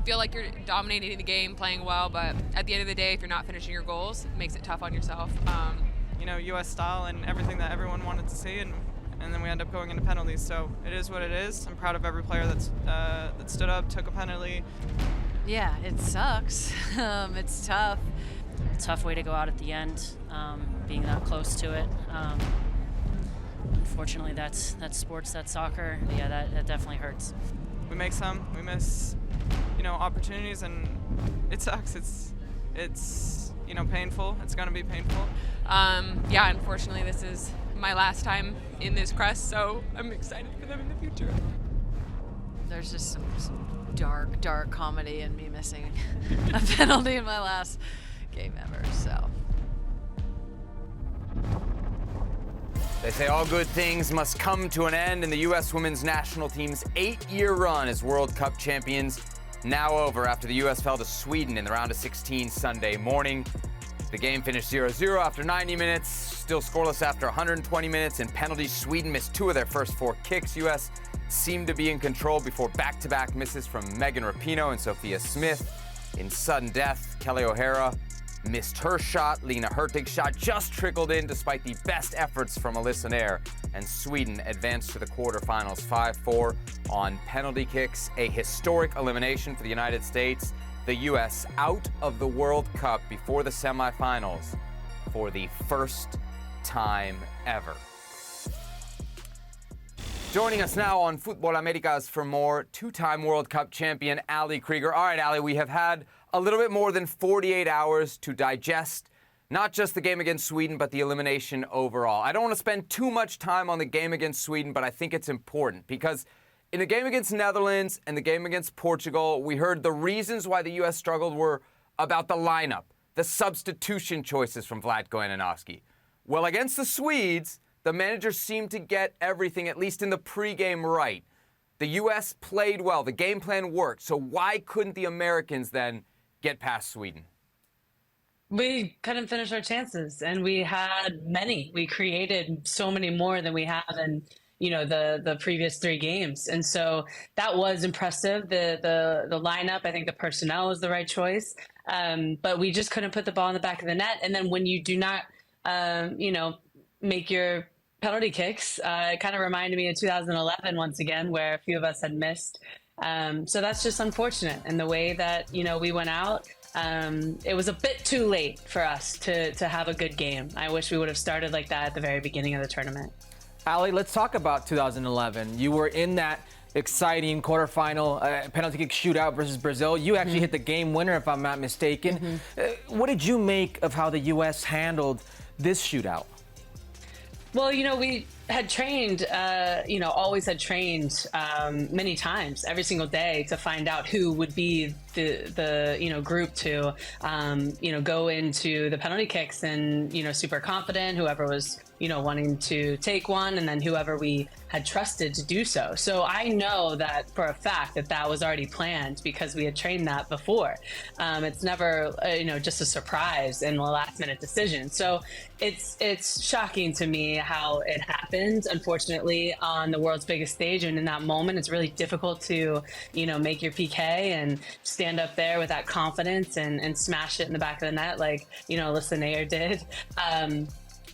feel like you're dominating the game, playing well, but at the end of the day, if you're not finishing your goals, it makes it tough on yourself. U.S. style and everything that everyone wanted to see, and then we end up going into penalties. So it is what it is. I'm proud of every player that stood up, took a penalty. Yeah, it sucks. It's tough. Tough way to go out at the end, being that close to it. Unfortunately, that's sports, that's soccer. Yeah, that definitely hurts. We make some, we miss, opportunities, and it sucks. It's painful. It's gonna be painful. Unfortunately, this is my last time in this crest, so I'm excited for them in the future. There's just some dark comedy in me missing a penalty in my last game ever, so. They say all good things must come to an end, and the U.S. women's national team's 8-year run as World Cup champions now over after the U.S. fell to Sweden in the round of 16 Sunday morning. The game finished 0-0 after 90 minutes, still scoreless after 120 minutes. In penalties, Sweden missed 2 of their first 4 kicks. U.S. seemed to be in control before back-to-back misses from Megan Rapinoe and Sophia Smith. In sudden death, Kelly O'Hara missed her shot. Lena Hurtig's shot just trickled in despite the best efforts from Alyssa Nair. And Sweden advanced to the quarterfinals 5-4 on penalty kicks. A historic elimination for the United States. The U.S. out of the World Cup before the semifinals for the first time ever. Joining us now on Futbol Americas for more, 2-time World Cup champion Ali Krieger. All right, Ali, we have had a little bit more than 48 hours to digest not just the game against Sweden, but the elimination overall. I don't want to spend too much time on the game against Sweden, but I think it's important because in the game against Netherlands and the game against Portugal, we heard the reasons why the U.S. struggled were about the lineup, the substitution choices from Vlatko Andonovski. Well, against the Swedes, the manager seemed to get everything, at least in the pregame, right. The U.S. played well. The game plan worked. So why couldn't the Americans then get past Sweden? We couldn't finish our chances, and we had many. We created so many more than we have in, the previous 3 games. And so that was impressive. The lineup, I think the personnel was the right choice. But we just couldn't put the ball in the back of the net. And then when you do not, make your penalty kicks, it kind of reminded me of 2011 once again, where a few of us had missed. So that's just unfortunate. And the way that, we went out, it was a bit too late for us to have a good game. I wish we would have started like that at the very beginning of the tournament. Ali, let's talk about 2011. You were in that exciting quarterfinal penalty kick shootout versus Brazil. You actually hit the game winner, if I'm not mistaken. What did you make of how the U.S. handled this shootout? Well, we had trained, always had trained many times, every single day, to find out who would be the group to, go into the penalty kicks and, super confident, whoever was, wanting to take one, and then whoever we had trusted to do so. So I know that for a fact that was already planned because we had trained that before. It's never, just a surprise and a last minute decision. So it's shocking to me how it happened, unfortunately, on the world's biggest stage. And in that moment, it's really difficult to, make your PK and stand up there with that confidence and smash it in the back of the net like, Alyssa Nair did.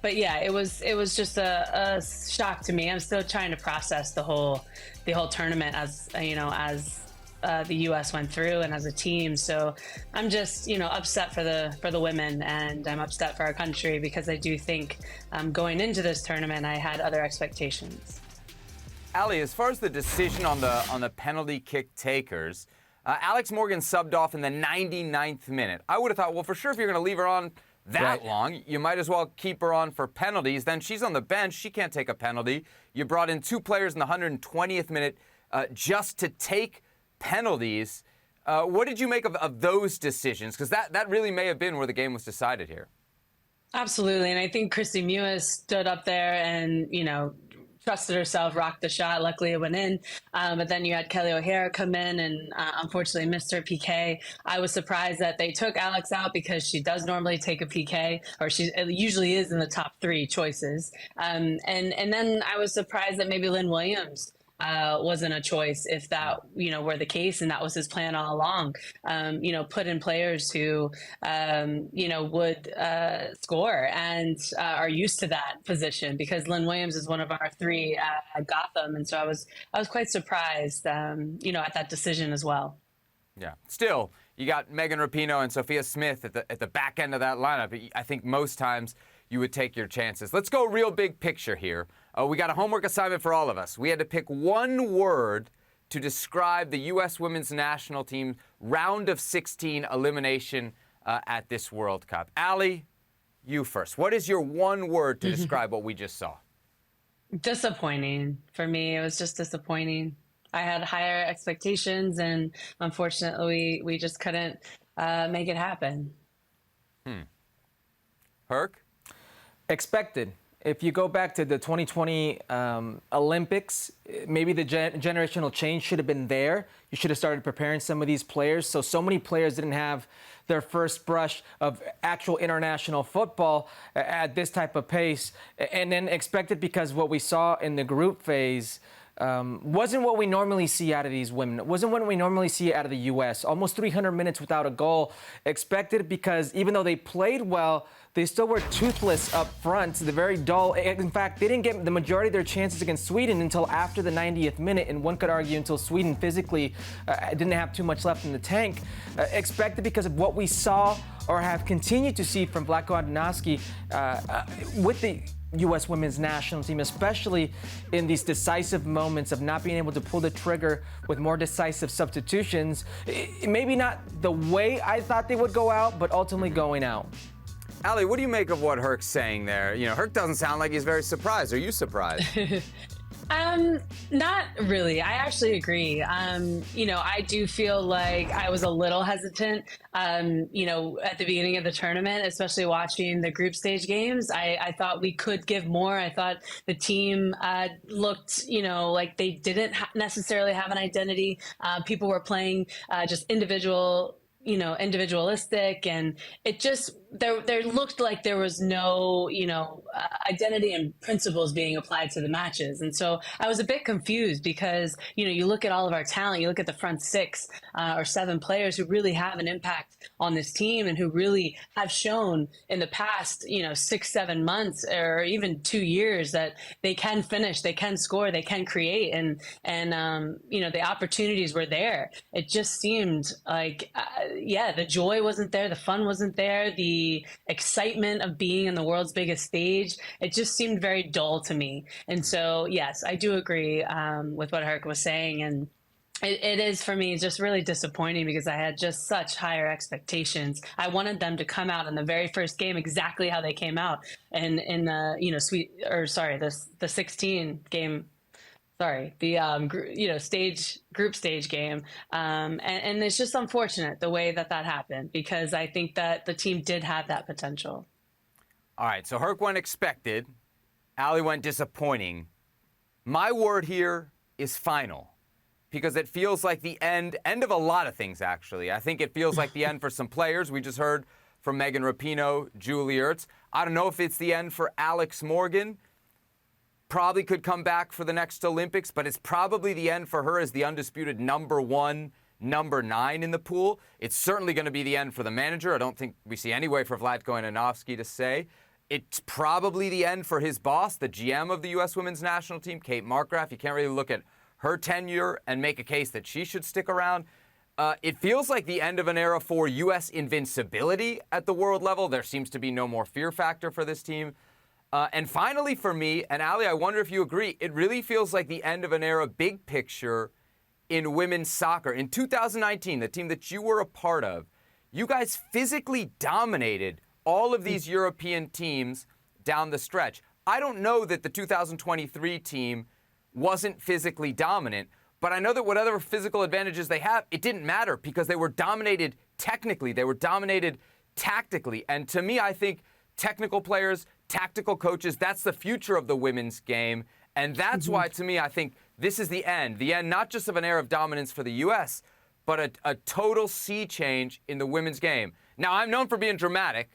But yeah, it was just a shock to me. I'm still trying to process the whole tournament as the U.S. went through and as a team. So I'm just upset for the women, and I'm upset for our country because I do think going into this tournament I had other expectations. Ali, as far as the decision on the penalty kick takers, Alex Morgan subbed off in the 99th minute. I would have thought, well, for sure, if you're going to leave her on that long, you might as well keep her on for penalties. Then she's on the bench. She can't take a penalty. You brought in 2 players in the 120th minute just to take penalties. What did you make of those decisions? Because that really may have been where the game was decided here. Absolutely. And I think Christy Mewis stood up there and, trusted herself, rocked the shot. Luckily, it went in. But then you had Kelly O'Hara come in and unfortunately missed her PK. I was surprised that they took Alex out because she does normally take a PK, or she usually is in the top 3 choices. And then I was surprised that maybe Lynn Williams wasn't a choice if that, were the case, and that was his plan all along. Put in players who, would score and are used to that position, because Lynn Williams is one of our three at Gotham, and so I was quite surprised, at that decision as well. Yeah. Still, you got Megan Rapinoe and Sophia Smith at the back end of that lineup. I think most times you would take your chances. Let's go real big picture here. We got a homework assignment for all of us. We had to pick one word to describe the U.S. women's national team round of 16 elimination at this World Cup. Ali, you first. What is your one word to describe what we just saw? Disappointing. For me, it was just disappointing. I had higher expectations, and unfortunately, we just couldn't make it happen. Herc? Expected. If you go back to the 2020 Olympics, maybe the generational change should have been there. You should have started preparing some of these players. So many players didn't have their first brush of actual international football at this type of pace. And then expected because what we saw in the group phase wasn't what we normally see out of these women. It wasn't what we normally see out of the U.S. Almost 300 minutes without a goal. Expected because even though they played well, they still were toothless up front. They're very dull. In fact, they didn't get the majority of their chances against Sweden until after the 90th minute, and one could argue until Sweden physically didn't have too much left in the tank. Expected because of what we saw or have continued to see from Vlatko Andonovski with the U.S. women's national team, especially in these decisive moments of not being able to pull the trigger with more decisive substitutions. Maybe not the way I thought they would go out, but ultimately going out. Ali, what do you make of what Herc's saying there? Herc doesn't sound like he's very surprised. Are you surprised? Not really. I actually agree. I do feel like I was a little hesitant, at the beginning of the tournament, especially watching the group stage games. I thought we could give more. I thought the team looked, like they didn't necessarily have an identity. People were playing just individualistic, and it just there looked like there was no identity and principles being applied to the matches. And so I was a bit confused because you look at all of our talent, you look at the front 6 or 7 players who really have an impact on this team and who really have shown in the past 6-7 months or even 2 years that they can finish, they can score, they can create, and the opportunities were there. It just seemed like the joy wasn't there, the fun wasn't there, the excitement of being in the world's biggest stage, it just seemed very dull to me. And so, yes, I do agree with what Herc was saying. And it is, for me, just really disappointing because I had just such higher expectations. I wanted them to come out in the very first game exactly how they came out in the the 16 game. Sorry, the group stage game, and it's just unfortunate the way that happened because I think that the team did have that potential. All right, so Herc went expected, Ali went disappointing. My word here is final because it feels like the end of a lot of things, actually. I think it feels like the end for some players. We just heard from Megan Rapinoe, Julie Ertz. I don't know if it's the end for Alex Morgan. Probably could come back for the next Olympics, but it's probably the end for her as the undisputed number 1, number 9 in the pool. It's certainly going to be the end for the manager. I don't think we see any way for Vlatko Andonovski to say. It's probably the end for his boss, the GM of the U.S. women's national team, Kate Markgraf. You can't really look at her tenure and make a case that she should stick around. It feels like the end of an era for U.S. invincibility at the world level. There seems to be no more fear factor for this team. And finally for me, and Ali, I wonder if you agree, it really feels like the end of an era, big picture, in women's soccer. In 2019, the team that you were a part of, you guys physically dominated all of these European teams down the stretch. I don't know that the 2023 team wasn't physically dominant, but I know that whatever physical advantages they have, it didn't matter because they were dominated technically. They were dominated tactically. And to me, I think technical players, tactical coaches, that's the future of the women's game. And that's why, to me, I think this is the end not just of an era of dominance for the U.S., but a total sea change in the women's game. Now, I'm known for being dramatic,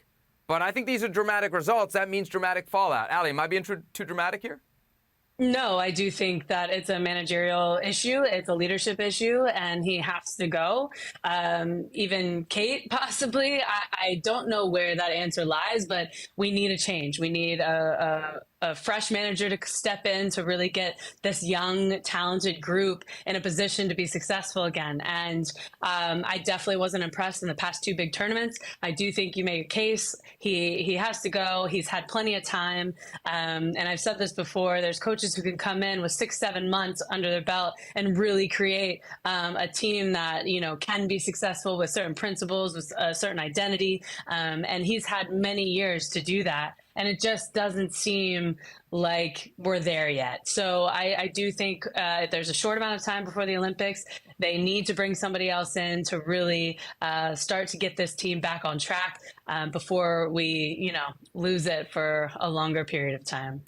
but I think these are dramatic results. That means dramatic fallout. Ali, am I being too dramatic here? No, I do think that it's a managerial issue. It's a leadership issue, and he has to go. Even Kate, possibly. I don't know where that answer lies, but we need a change. We need a fresh manager to step in to really get this young, talented group in a position to be successful again. And I definitely wasn't impressed in the past two big tournaments. I do think you make a case. He has to go. He's had plenty of time. And I've said this before, there's coaches who can come in with 6-7 months under their belt and really create a team that, you know, can be successful with certain principles, with a certain identity. And he's had many years to do that. And it just doesn't seem like we're there yet. So I do think there's a short amount of time before the Olympics. They need to bring somebody else in to really start to get this team back on track before we, you know, lose it for a longer period of time.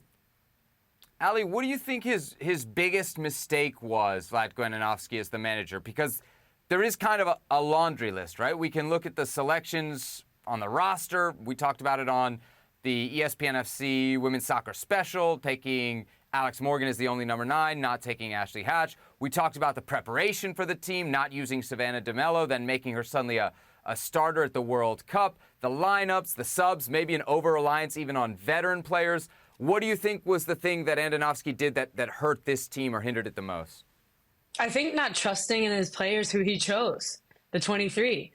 Ali, what do you think his biggest mistake was, Vlatko Andonovski, as the manager? Because there is kind of a laundry list, right? We can look at the selections on the roster. We talked about it on the ESPN FC Women's Soccer Special, taking Alex Morgan as the only number 9, not taking Ashley Hatch. We talked about the preparation for the team, not using Savannah DeMello, then making her suddenly a starter at the World Cup. The lineups, the subs, maybe an over-reliance even on veteran players. What do you think was the thing that Andonovski did that hurt this team or hindered it the most? I think not trusting in his players who he chose. The 23.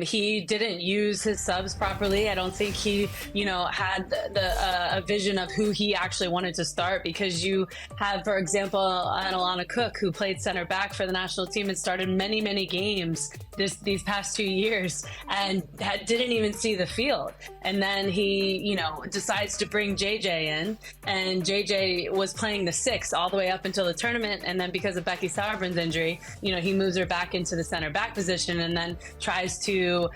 He didn't use his subs properly. I don't think he, you know, had a vision of who he actually wanted to start, because you have, for example, an Alana Cook who played center back for the national team and started many, many games these past 2 years and didn't even see the field. And then he, you know, decides to bring JJ in, and JJ was playing the 6 all the way up until the tournament. And then because of Becky Sauerbrun's injury, you know, he moves her back into the center back position and then tries to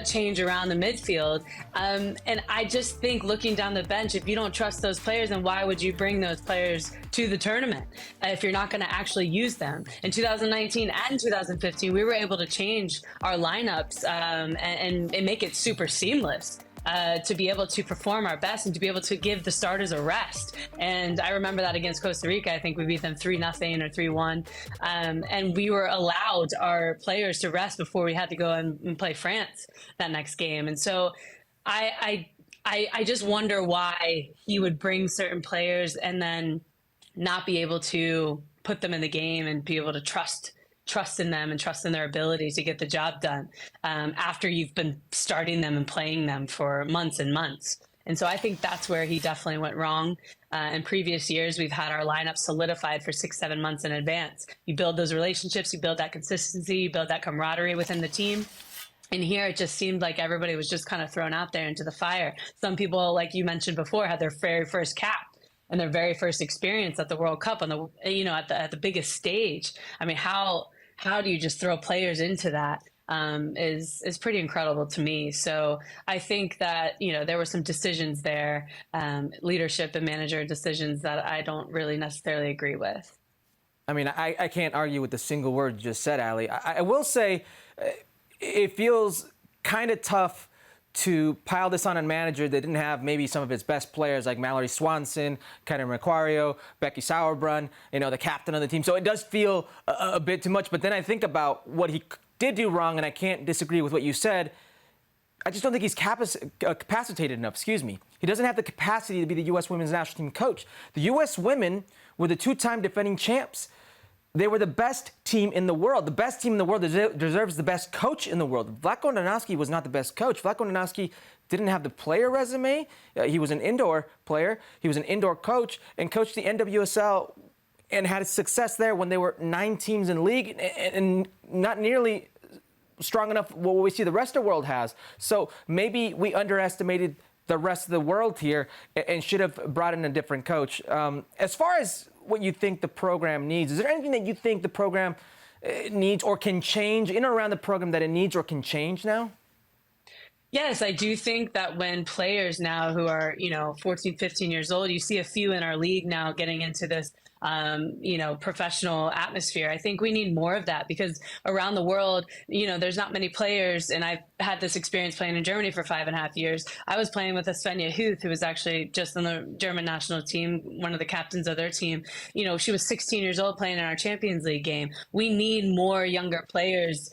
change around the midfield. And I just think, looking down the bench, if you don't trust those players, then why would you bring those players to the tournament if you're not going to actually use them? In 2019 and 2015, we were able to change our lineups and make it super seamless. To be able to perform our best and to be able to give the starters a rest. And I remember that against Costa Rica. I think we beat them 3-0 or 3-1. And we were allowed our players to rest before we had to go and play France that next game. And so I just wonder why he would bring certain players and then not be able to put them in the game and be able to trust in them and trust in their ability to get the job done after you've been starting them and playing them for months and months. And so I think that's where he definitely went wrong. In previous years, we've had our lineup solidified for 6-7 months in advance. You build those relationships, you build that consistency, you build that camaraderie within the team. And here it just seemed like everybody was just kind of thrown out there into the fire. Some people, like you mentioned before, had their very first cap and their very first experience at the World Cup on the, you know, at the biggest stage. I mean, how do you just throw players into that is pretty incredible to me. So I think that, you know, there were some decisions there, leadership and manager decisions that I don't really necessarily agree with. I mean, I can't argue with the single word you just said, Ali. I will say it feels kind of tough to pile this on a manager that didn't have maybe some of his best players like Mallory Swanson, Karen Requario, Becky Sauerbrunn, you know, the captain of the team. So it does feel a bit too much. But then I think about what he did do wrong, and I can't disagree with what you said. I just don't think he's capacitated enough. Excuse me. He doesn't have the capacity to be the U.S. women's national team coach. The U.S. women were the 2-time defending champs. They were the best team in the world. The best team in the world deserves the best coach in the world. Vlatko Andonovski was not the best coach. Vlatko Andonovski didn't have the player resume. He was an indoor player. He was an indoor coach and coached the NWSL and had success there when there were 9 teams in the league and not nearly strong enough what we see the rest of the world has. So maybe we underestimated the rest of the world here and should have brought in a different coach. As far as what you think the program needs, is there anything that you think the program needs or can change in or around the program that it needs or can change now? Yes, I do think that when players now who are, 14, 15 years old, you see a few in our league now getting into this professional atmosphere. I think we need more of that because around the world, there's not many players. And I've had this experience playing in Germany for 5.5 years. I was playing with Svenja Huth, who was actually just on the German national team, one of the captains of their team. She was 16 years old playing in our Champions League game. We need more younger players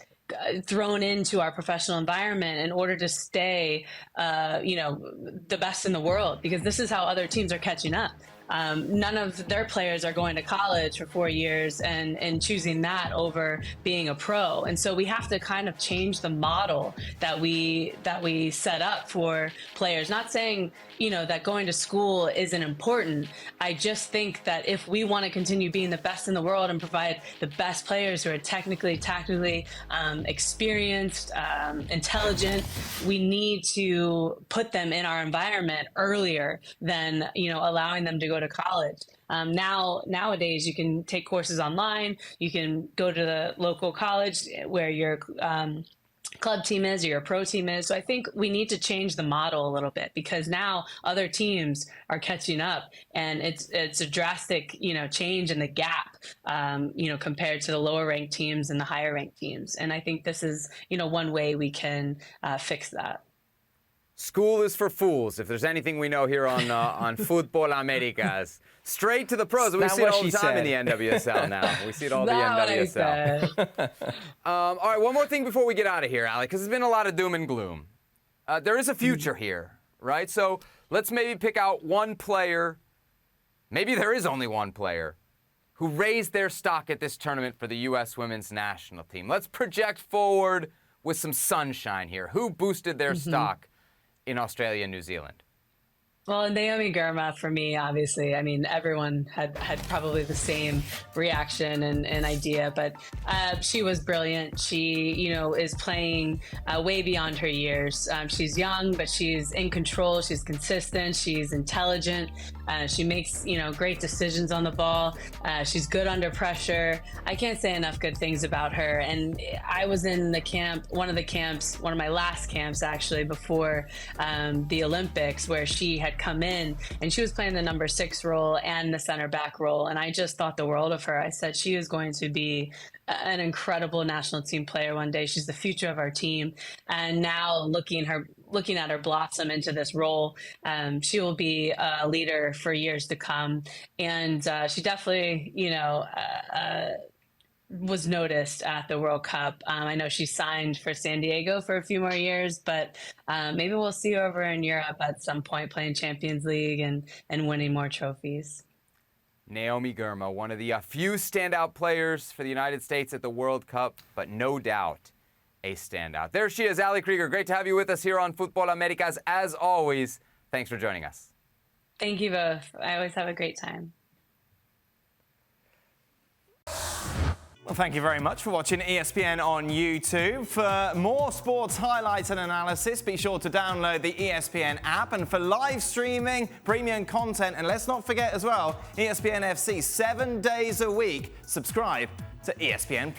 thrown into our professional environment in order to stay, the best in the world, because this is how other teams are catching up. None of their players are going to college for 4 years and choosing that over being a pro. And so we have to kind of change the model that we set up for players. Not saying, that going to school isn't important. I just think that if we want to continue being the best in the world and provide the best players who are technically, tactically experienced, intelligent, we need to put them in our environment earlier than, allowing them to go to college. Nowadays, you can take courses online. You can go to the local college where your club team is or your pro team is. So I think we need to change the model a little bit because now other teams are catching up, and it's a drastic change in the gap compared to the lower ranked teams and the higher ranked teams. And I think this is one way we can fix that. School is for fools. If there's anything we know here on Futbol Americas, straight to the pros. We see it all the time in the NWSL now. We see it all in the NWSL. All right, one more thing before we get out of here, Ali, because there's been a lot of doom and gloom. There is a future here, right? So let's maybe pick out one player. Maybe there is only one player who raised their stock at this tournament for the U.S. women's national team. Let's project forward with some sunshine here. Who boosted their stock in Australia and New Zealand? Well, Naomi Girma, for me, obviously, I mean, everyone had probably the same reaction and idea, but she was brilliant. She, is playing way beyond her years. She's young, but she's in control. She's consistent. She's intelligent. She makes, great decisions on the ball. She's good under pressure. I can't say enough good things about her. And I was in the camp, one of my last camps, actually, before the Olympics, where she had come in and she was playing the number 6 role and the center back role. And I just thought the world of her. I said, she is going to be an incredible national team player one day. She's the future of our team. And now looking at her blossom into this role, she will be a leader for years to come. And she definitely, was noticed at the World Cup. I know she signed for San Diego for a few more years, but maybe we'll see her over in Europe at some point playing Champions League and winning more trophies. Naomi Girma, one of the few standout players for the United States at the World Cup, but no doubt a standout. There she is, Ali Krieger. Great to have you with us here on Futbol Americas. As always, thanks for joining us. Thank you both. I always have a great time. Well, thank you very much for watching ESPN on YouTube. For more sports highlights and analysis, be sure to download the ESPN app. And for live streaming, premium content, and let's not forget as well, ESPN FC 7 days a week. Subscribe to ESPN+.